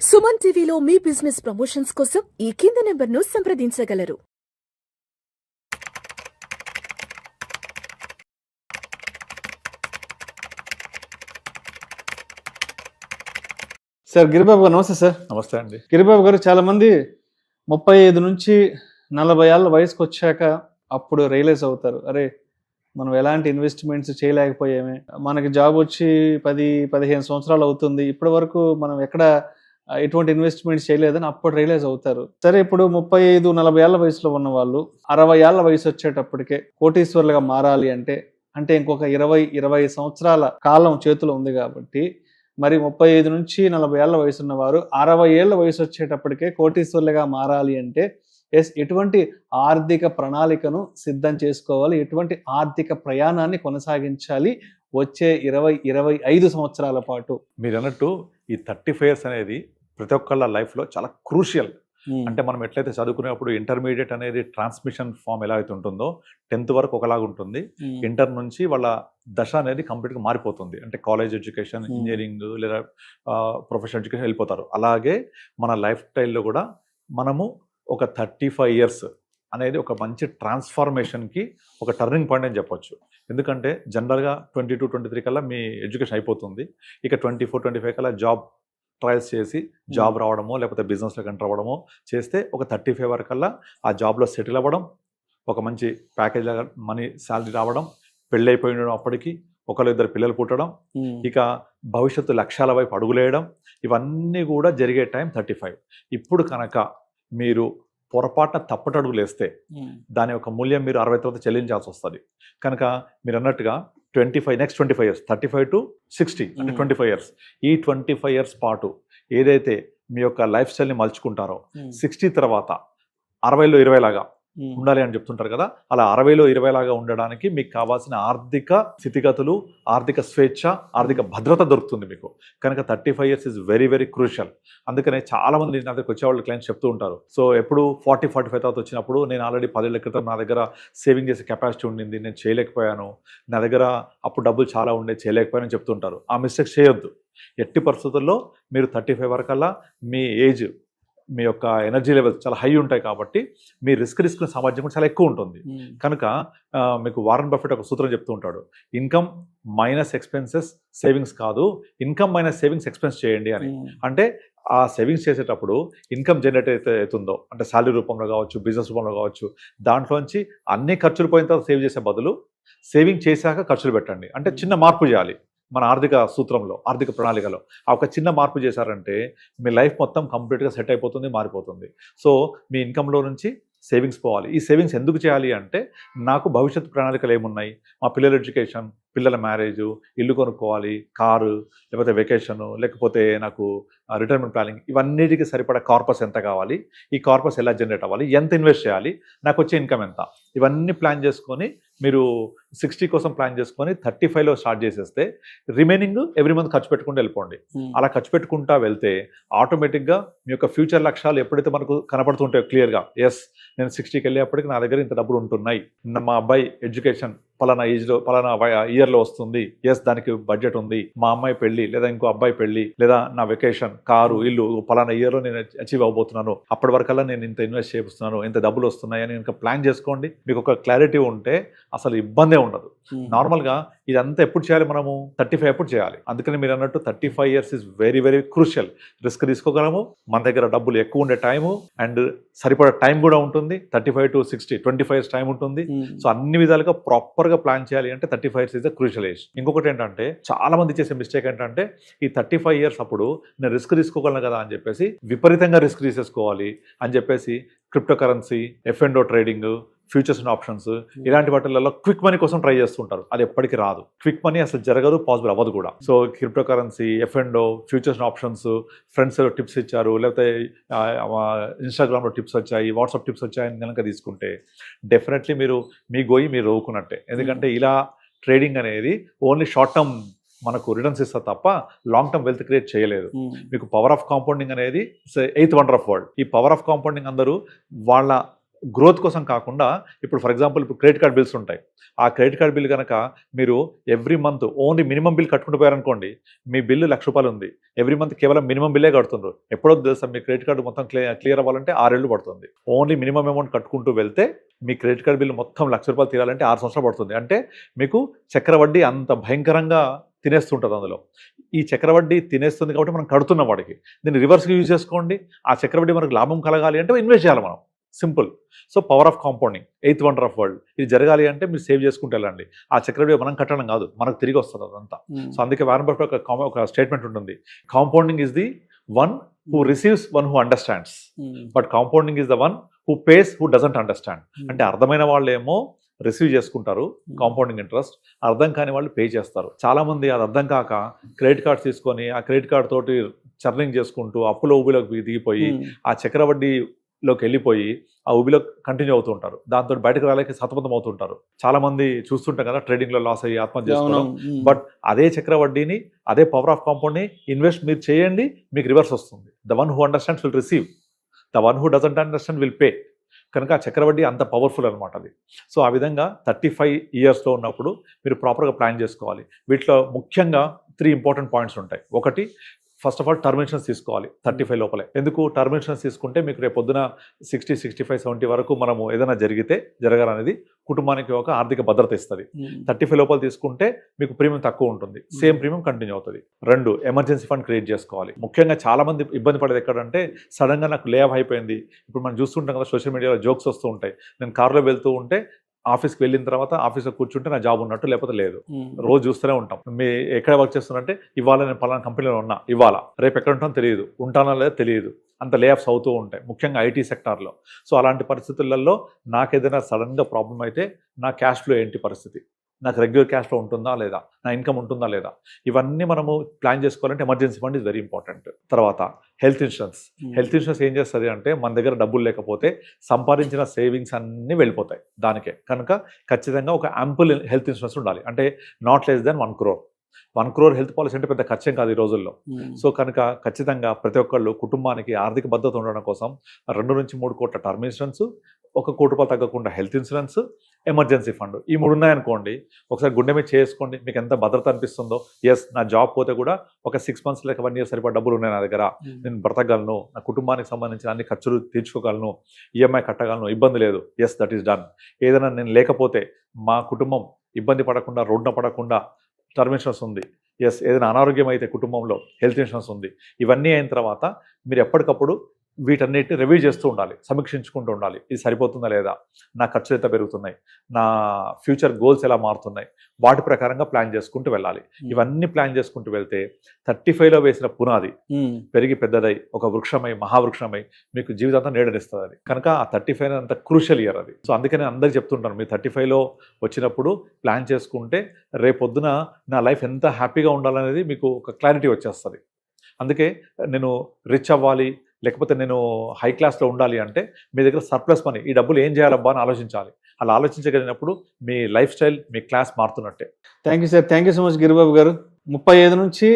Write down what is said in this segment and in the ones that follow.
సుమన్ టీవీలో మీ business promotions కోసం ఈ కింది నెంబర్ను సంప్రదించగలరు. సార్ గిరిబాబు గారు నమస్తే సార్. నమస్తే అండి. గిరిబాబు గారు చాలా మంది 35 నుంచి 40 ఏళ్ళ వయసుకు వచ్చాక అప్పుడు రియలైజ్ అవుతారు, అరే మనం ఎలాంటి ఇన్వెస్ట్మెంట్స్ చేయలేకపోయామే, మనకి జాబ్ వచ్చి 10-15 సంవత్సరాలు అవుతుంది, ఇప్పటి వరకు మనం ఎక్కడ ఎటువంటి ఇన్వెస్ట్మెంట్స్ చేయలేదని అప్పుడు రియలైజ్ అవుతారు. సరే, ఇప్పుడు 35-40 ఏళ్ళ వయసులో ఉన్న వాళ్ళు 60 ఏళ్ళ వయసు వచ్చేటప్పటికే కోటీశ్వర్లుగా మారాలి అంటే ఇంకొక 20-25 సంవత్సరాల కాలం చేతిలో ఉంది. కాబట్టి మరి 35 నుంచి 40 ఏళ్ళ వయసు ఉన్న వారు 60 ఏళ్ళ వయసు వచ్చేటప్పటికే కోటీశ్వర్లుగా మారాలి అంటే ఎటువంటి ఆర్థిక ప్రణాళికను సిద్ధం చేసుకోవాలి, ఎటువంటి ఆర్థిక ప్రయాణాన్ని కొనసాగించాలి వచ్చే 20-25 సంవత్సరాల పాటు? మీరు అన్నట్టు ఈ 35 ఇయర్స్ అనేది ప్రతి ఒక్కళ్ళ లైఫ్లో చాలా క్రూషియల్. అంటే మనం ఎట్లయితే చదువుకునేప్పుడు ఇంటర్మీడియట్ అనేది ట్రాన్స్మిషన్ ఫామ్ ఎలా అయితే ఉంటుందో 10th వరకు ఒకలాగా ఉంటుంది. ఇంటర్ నుంచి వాళ్ళ దశ అనేది కంప్లీట్గా మారిపోతుంది. అంటే కాలేజ్ ఎడ్యుకేషన్, ఇంజనీరింగ్ లేదా ప్రొఫెషనల్ ఎడ్యుకేషన్ వెళ్ళిపోతారు. అలాగే మన లైఫ్ స్టైల్లో కూడా మనము ఒక 35 ఇయర్స్ అనేది ఒక మంచి ట్రాన్స్ఫార్మేషన్కి ఒక టర్నింగ్ పాయింట్ అని చెప్పొచ్చు. ఎందుకంటే జనరల్గా 22-23 కల్లా మీ ఎడ్యుకేషన్ అయిపోతుంది. ఇక 24-25 కల్లా జాబ్ ట్రయల్స్ చేసి జాబ్ రావడమో లేకపోతే బిజినెస్లోకి ఎంటర్ అవ్వడమో చేస్తే ఒక 35 వరకల్లా ఆ జాబ్లో సెటిల్ అవ్వడం, ఒక మంచి ప్యాకేజ్ మనీ శాలరీ రావడం, పెళ్ళి అయిపోయిన అప్పటికి 1-2 పిల్లలు పుట్టడం, ఇక భవిష్యత్తు లక్ష్యాల వైపు అడుగులేయడం, ఇవన్నీ కూడా జరిగే టైం 35. ఇప్పుడు కనుక మీరు పొరపాటున తప్పటడుగులు వేస్తే దాని యొక్క మూల్యం మీరు 60 తర్వాత చెల్లించాల్సి వస్తుంది. కనుక మీరు అన్నట్టుగా 25 నెక్స్ట్ 25 ఇయర్స్ 35 to 60 అంటే 25 ఇయర్స్, ఈ 25 ఇయర్స్ పాటు ఏదైతే మీ యొక్క లైఫ్ స్టైల్ని మలుచుకుంటారో 60 తర్వాత 60లో 20 లాగా ఉండాలి అని చెప్తుంటారు కదా, అలా 60లో 20 లాగా ఉండడానికి మీకు కావాల్సిన ఆర్థిక స్థితిగతులు, ఆర్థిక స్వేచ్ఛ, ఆర్థిక భద్రత దొరుకుతుంది మీకు. కనుక 35 years is very very crucial. అందుకనే చాలా మంది నా దగ్గర వచ్చేవాళ్ళు క్లయింట్స్ చెప్తూ ఉంటారు, సో ఎప్పుడు 40-45 తర్వాత వచ్చినప్పుడు నేను ఆల్రెడీ 10 ఏళ్ల క్రితం నా దగ్గర సేవింగ్ చేసే కెపాసిటీ ఉండింది, నేను చేయలేకపోయాను, నా దగ్గర అప్పుడు డబ్బులు చాలా ఉండే చేయలేకపోయాను అని చెప్తుంటారు. ఆ మిస్టేక్స్ చేయొద్దు. ఎట్టి పరిస్థితుల్లో మీరు 35 వరకల్లా మీ ఏజ్, మీ యొక్క ఎనర్జీ లెవెల్స్ చాలా హై ఉంటాయి. కాబట్టి మీ రిస్క్ సామర్థ్యం కూడా చాలా ఎక్కువ ఉంటుంది. కనుక మీకు వారన్ బఫెట్ ఒక సూత్రం చెప్తూ ఉంటాడు, ఇన్కమ్ మైనస్ ఎక్స్పెన్సెస్ సేవింగ్స్ కాదు, ఇన్కమ్ మైనస్ సేవింగ్స్ ఎక్స్పెన్స్ చేయండి అని. అంటే ఆ సేవింగ్స్ చేసేటప్పుడు ఇన్కమ్ జనరేట్ అయితే అవుతుందో, అంటే శాలరీ రూపంలో కావచ్చు, బిజినెస్ రూపంలో కావచ్చు, దాంట్లోంచి అన్ని ఖర్చులు పోయిన తర్వాత సేవ్ చేసే బదులు సేవింగ్ చేశాక ఖర్చులు పెట్టండి. అంటే చిన్న మార్పు చేయాలి మన ఆర్థిక సూత్రంలో, ఆర్థిక ప్రణాళికలో. ఆ ఒక చిన్న మార్పు చేశారంటే మీ లైఫ్ మొత్తం కంప్లీట్గా సెట్ అయిపోతుంది, మారిపోతుంది. సో మీ ఇన్కంలో నుంచి సేవింగ్స్ పోవాలి. ఈ సేవింగ్స్ ఎందుకు చేయాలి అంటే, నాకు భవిష్యత్తు ప్రణాళికలు ఏమున్నాయి, మా పిల్లల ఎడ్యుకేషన్, పిల్లల మ్యారేజు, ఇల్లు కొనుక్కోవాలి, కారు, లేకపోతే వెకేషను, లేకపోతే నాకు రిటైర్మెంట్ ప్లానింగ్, ఇవన్నిటికీ సరిపడా కార్పస్ ఎంత కావాలి, ఈ కార్పస్ ఎలా జనరేట్ అవ్వాలి, ఎంత ఇన్వెస్ట్ చేయాలి, నాకు వచ్చే ఇన్కమ్ ఎంత, ఇవన్నీ ప్లాన్ చేసుకొని మీరు 60 కోసం ప్లాన్ చేసుకొని 35లో స్టార్ట్ చేసేస్తే రిమైనింగ్ ఎవ్రీ మంత్ ఖర్చు పెట్టుకుంటూ వెళ్ళిపోండి. అలా ఖర్చు పెట్టుకుంటా వెళ్తే ఆటోమేటిక్గా మీ యొక్క ఫ్యూచర్ లక్ష్యాలు ఎప్పుడైతే మనకు కనపడుతుంటాయో క్లియర్గా, ఎస్ నేను 60కి వెళ్ళేప్పటికి నా దగ్గర ఇంత డబ్బులు ఉంటున్నాయి, మా అబ్బాయి ఎడ్యుకేషన్ పలానా ఏజ్లో పలానా ఇయర్లో వస్తుంది, ఎస్ దానికి బడ్జెట్ ఉంది, మా అమ్మాయి పెళ్లి లేదా ఇంకో అబ్బాయి పెళ్లి లేదా నా వెకేషన్, కారు, ఇల్లు పలానా ఇయర్లో నేను అచీవ్ అవబోతున్నాను, అప్పటి వరకల్లా నేను ఇంత ఇన్వెస్ట్ చేస్తున్నాను, ఇంత డబ్బులు వస్తున్నాయి అని ఇంకా ప్లాన్ చేసుకోండి. మీకు ఒక క్లారిటీ ఉంటే అసలు ఇబ్బందే ఉండదు. నార్మల్గా ఇదంతా ఎప్పుడు చేయాలి, మనము 35 ఎప్పుడు చేయాలి. అందుకని మీరు అన్నట్టు 35 years is very very crucial. Risk తీసుకోగలము, మన దగ్గర డబ్బులు ఎక్కువ ఉండే టైము అండ్ సరిపడా టైం కూడా ఉంటుంది. 35 to 60 25 ఇయర్స్ టైం ఉంటుంది. సో అన్ని విధాలుగా ప్రాపర్గా ప్లాన్ చేయాలి అంటే 35 years is the crucial age. ఇంకొకటి ఏంటంటే, చాలా మంది చేసే మిస్టేక్ ఏంటంటే, ఈ 35 ఇయర్స్ అప్పుడు నేను రిస్క్ తీసుకోగలను కదా అని చెప్పేసి విపరీతంగా రిస్క్ తీసేసుకోవాలి అని చెప్పేసి crypto currency, F&O trading, futures and options, ఇలాంటి వాటిలలో క్విక్ మనీ కోసం ట్రై చేస్తుంటారు. అది ఎప్పటికీ రాదు. క్విక్ మనీ అసలు జరగదు, పాసిబుల్ అవ్వదు కూడా. So crypto currency, F&O, futures and options, friends tips ఇచ్చారు, లేకపోతే ఇన్స్టాగ్రామ్లో టిప్స్ వచ్చాయి, వాట్సాప్ టిప్స్ వచ్చాయని కనుక తీసుకుంటే డెఫినెట్లీ మీరు మీ గోయి మీరు రోవుకున్నట్టే. ఎందుకంటే ఇలా ట్రేడింగ్ అనేది ఓన్లీ షార్ట్ టర్మ్ మనకు రిటర్న్స్ ఇస్తా తప్ప లాంగ్ టర్మ్ వెల్త్ క్రియేట్ చేయలేదు. మీకు పవర్ ఆఫ్ కాంపౌండింగ్ అనేది 8th వండర్ ఆఫ్ వరల్డ్. ఈ పవర్ ఆఫ్ కాంపౌండింగ్ అందరూ వాళ్ళ గ్రోత్ కోసం కాకుండా ఇప్పుడు ఫర్ ఎగ్జాంపుల్ ఇప్పుడు క్రెడిట్ కార్డ్ బిల్స్ ఉంటాయి. ఆ క్రెడిట్ కార్డ్ బిల్ కనుక మీరు every month only minimum bill కట్టుకుంటూ పోయారనుకోండి, మీ బిల్లు ₹1,00,000 ఉంది, ఎవ్రీ మంత్ కేవలం మినిమం బిల్లే కడుతుండ్రు. ఎప్పుడో తెలుసా మీ క్రెడిట్ కార్డు మొత్తం క్లియర్ అవ్వాలంటే 6 ఏళ్ళు పడుతుంది. ఓన్లీ మినిమం అమౌంట్ కట్టుకుంటూ వెళ్తే మీ క్రెడిట్ కార్డ్ బిల్లు మొత్తం ₹1,00,000 తీరాలంటే 6 సంవత్సరాలు పడుతుంది. అంటే మీకు చక్రవడ్డీ అంత భయంకరంగా తినేస్తుంటుంది. అందులో ఈ చక్రవడ్డీ తినేస్తుంది కాబట్టి మనం కడుతున్నాం వాడికి. దీన్ని రివర్స్గా యూజ్ చేసుకోండి. ఆ చక్రవడ్డీ మనకు లాభం కలగాలి అంటే ఇన్వెస్ట్ చేయాలి మనం. Simple. So power of compounding, 8th wonder of world. ఇది జరగాలి అంటే మీరు సేవ్ చేసుకుంటూ వెళ్ళండి. ఆ చక్రవడ్డీ మనం కట్టడం కాదు, మనకు తిరిగి వస్తుంది అదంతా. సో అందుకే వారన్ బఫెట్ ఒక స్టేట్మెంట్ ఉంటుంది, compounding is the one who receives, one who understands, but compounding is the one who pays, who doesn't understand. అంటే అర్థమైన వాళ్ళు ఏమో రిసీవ్ చేసుకుంటారు కాంపౌండింగ్ ఇంట్రెస్ట్, అర్థం కాని వాళ్ళు పే చేస్తారు. చాలా మంది అది అర్థం కాక క్రెడిట్ కార్డ్స్ తీసుకొని ఆ క్రెడిట్ కార్డ్ తోటి చర్నింగ్ చేసుకుంటూ అప్పులో ఊబిలోకి దిగిపోయి ఆ చక్రవడ్డీలోకి వెళ్ళిపోయి ఆ ఊబిలో కంటిన్యూ అవుతూ ఉంటారు. దాంతో బయటకు రాలేక సతమతం అవుతుంటారు. చాలా మంది చూస్తుంటాం కదా, ట్రేడింగ్ లో లాస్ అయ్యి ఆత్మహత్య చేసుకోవడం. బట్ అదే చక్రవడ్డీని, అదే పవర్ ఆఫ్ కాంపౌండ్ ని ఇన్వెస్ట్ మీరు చేయండి, మీకు రివర్స్ వస్తుంది. The one who understands will receive, the one who doesn't understand will pay. కనుక ఆ చక్రవడ్డీ అంత పవర్ఫుల్ అనమాట అది. సో ఆ విధంగా 35 ఇయర్స్లో ఉన్నప్పుడు మీరు ప్రాపర్గా ప్లాన్ చేసుకోవాలి. వీటిలో ముఖ్యంగా 3 ఇంపార్టెంట్ పాయింట్స్ ఉంటాయి. ఒకటి, first of all term insurance తీసుకోవాలి 35 లోపలే. ఎందుకు టర్మ్ ఇన్సూరెన్స్ తీసుకుంటే మీకు రేపు పొద్దున 60, 65, 70 వరకు మనము ఏదైనా జరగాలనేది కుటుంబానికి ఒక ఆర్థిక భద్రత ఇస్తుంది. 35 లోపల తీసుకుంటే మీకు ప్రీమియం తక్కువ ఉంటుంది, సేమ్ ప్రీమియం కంటిన్యూ అవుతుంది. 2, ఎమర్జెన్సీ ఫండ్ క్రియేట్ చేసుకోవాలి. ముఖ్యంగా చాలా మంది ఇబ్బంది పడేది ఎక్కడంటే, సడన్ గా నాకు లే ఆఫ్ అయిపోయింది. ఇప్పుడు మనం చూస్తుంటాం కదా, సోషల్ మీడియాలో జోక్స్ వస్తూ ఉంటాయి. నేను కారులో వెళ్తూ ఉంటే ఆఫీస్కి వెళ్ళిన తర్వాత ఆఫీస్లో కూర్చుంటే నా జాబ్ ఉన్నట్టు, లేకపోతే లేదు. రోజు చూస్తూనే ఉంటాం. మీ ఎక్కడ వర్క్ చేస్తున్నారంటే, ఇవాళ నేను పలానా కంపెనీలో ఉన్నా, ఇవాళ రేపు ఎక్కడ ఉంటానో తెలియదు, ఉంటానో లేదో తెలియదు, అంత లే ఆఫ్స్ అవుతూ ఉంటాయి, ముఖ్యంగా ఐటీ సెక్టార్లో. సో అలాంటి పరిస్థితులలో నాకేదైనా సడన్గా ప్రాబ్లం అయితే నా క్యాష్ ఫ్లో ఏంటి పరిస్థితి, నాకు రెగ్యులర్ క్యాష్ ఫ్లో ఉంటుందా లేదా, నా ఇన్కమ్ ఉంటుందా లేదా, ఇవన్నీ మనము ప్లాన్ చేసుకోవాలంటే emergency fund is very important. తర్వాత హెల్త్ ఇన్సూరెన్స్. హెల్త్ ఇన్సూరెన్స్ ఏం చేస్తుంది అంటే, మన దగ్గర డబ్బులు లేకపోతే సంపాదించిన సేవింగ్స్ అన్నీ వెళ్ళిపోతాయి దానికే. కనుక ఖచ్చితంగా ఒక యాంపుల్ హెల్త్ ఇన్సూరెన్స్ ఉండాలి. అంటే not less than 1 crore. 1 crore health policy అంటే పెద్ద ఖర్చేం కాదు ఈ రోజుల్లో. సో కనుక ఖచ్చితంగా ప్రతి ఒక్కళ్ళు కుటుంబానికి ఆర్థిక భద్రత ఉండడం కోసం 2 నుంచి 3 కోట్ల టర్మ్ ఇన్సూరెన్స్, 1 కోటి రూపాయలు తగ్గకుండా హెల్త్ ఇన్సూరెన్స్, ఎమర్జెన్సీ ఫండ్, ఈ 3 ఉన్నాయనుకోండి, ఒకసారి గుండె మీద చేసుకోండి, మీకు ఎంత భద్రత అనిపిస్తుందో. ఎస్, నా జాబ్ పోతే కూడా ఒక 6 months లేక 1 year సరిపడా డబ్బులు ఉన్నాయి నా దగ్గర, నేను బ్రతకగలను, నా కుటుంబానికి సంబంధించిన అన్ని ఖర్చులు తీర్చుకోగలను, ఈఎంఐ కట్టగలను, ఇబ్బంది లేదు. Yes, that is done. ఏదైనా నేను లేకపోతే మా కుటుంబం ఇబ్బంది పడకుండా, రోడ్డున పడకుండా టర్మ్ ఇన్సూరెన్స్ ఉంది. ఎస్, ఏదైనా అనారోగ్యం అయితే కుటుంబంలో హెల్త్ ఇన్సూరెన్స్ ఉంది. ఇవన్నీ అయిన తర్వాత మీరు ఎప్పటికప్పుడు వీటన్నిటిని రివ్యూ చేస్తూ ఉండాలి, సమీక్షించుకుంటూ ఉండాలి. ఇది సరిపోతుందా లేదా, నా ఖర్చులు ఎంత పెరుగుతున్నాయి, నా ఫ్యూచర్ గోల్స్ ఎలా మారుతున్నాయి, వాటి ప్రకారంగా ప్లాన్ చేసుకుంటూ వెళ్ళాలి. ఇవన్నీ ప్లాన్ చేసుకుంటూ వెళ్తే 35లో వేసిన పునాది పెరిగి పెద్దదై ఒక వృక్షమై, మహావృక్షమై మీకు జీవితాంతం నీడనిస్తుంది అది. కనుక ఆ 35 అంత క్రూషియల్ ఇయర్ అది. సో అందుకే నేను అందరికీ చెప్తుంటాను, మీరు 35లో వచ్చినప్పుడు ప్లాన్ చేసుకుంటే రేపొద్దున నా లైఫ్ ఎంత హ్యాపీగా ఉండాలనేది మీకు ఒక క్లారిటీ వచ్చేస్తుంది. అందుకే నేను రిచ్ అవ్వాలి, లేకపోతే నేను హై క్లాస్లో ఉండాలి అంటే మీ దగ్గర సర్ప్లస్ మనీ, ఈ డబ్బులు ఏం చేయాలబ్బా అని ఆలోచించాలి. అలా ఆలోచించగలిగినప్పుడు మీ లైఫ్ స్టైల్, మీ క్లాస్ మారుతున్నట్టే. Thank you sir, thank you so much Giribabu గారు. 35 నుంచి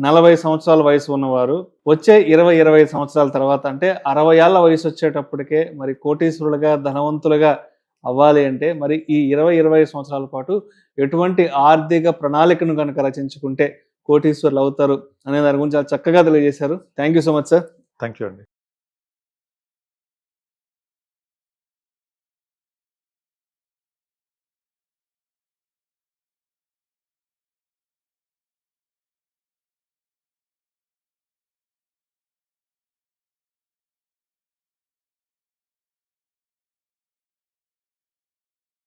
40 సంవత్సరాల వయసు ఉన్నవారు వచ్చే 20-25 సంవత్సరాల తర్వాత, అంటే 60 ఏళ్ల వయసు వచ్చేటప్పటికే మరి కోటీశ్వరులుగా, ధనవంతులుగా అవ్వాలి అంటే మరి ఈ 20-25 సంవత్సరాల పాటు ఎటువంటి ఆర్థిక ప్రణాళికను కనుక రచించుకుంటే కోటీశ్వరులు అవుతారు అనే దాని గురించి చాలా చక్కగా తెలియజేశారు. Thank you so much sir. Thank you అండి.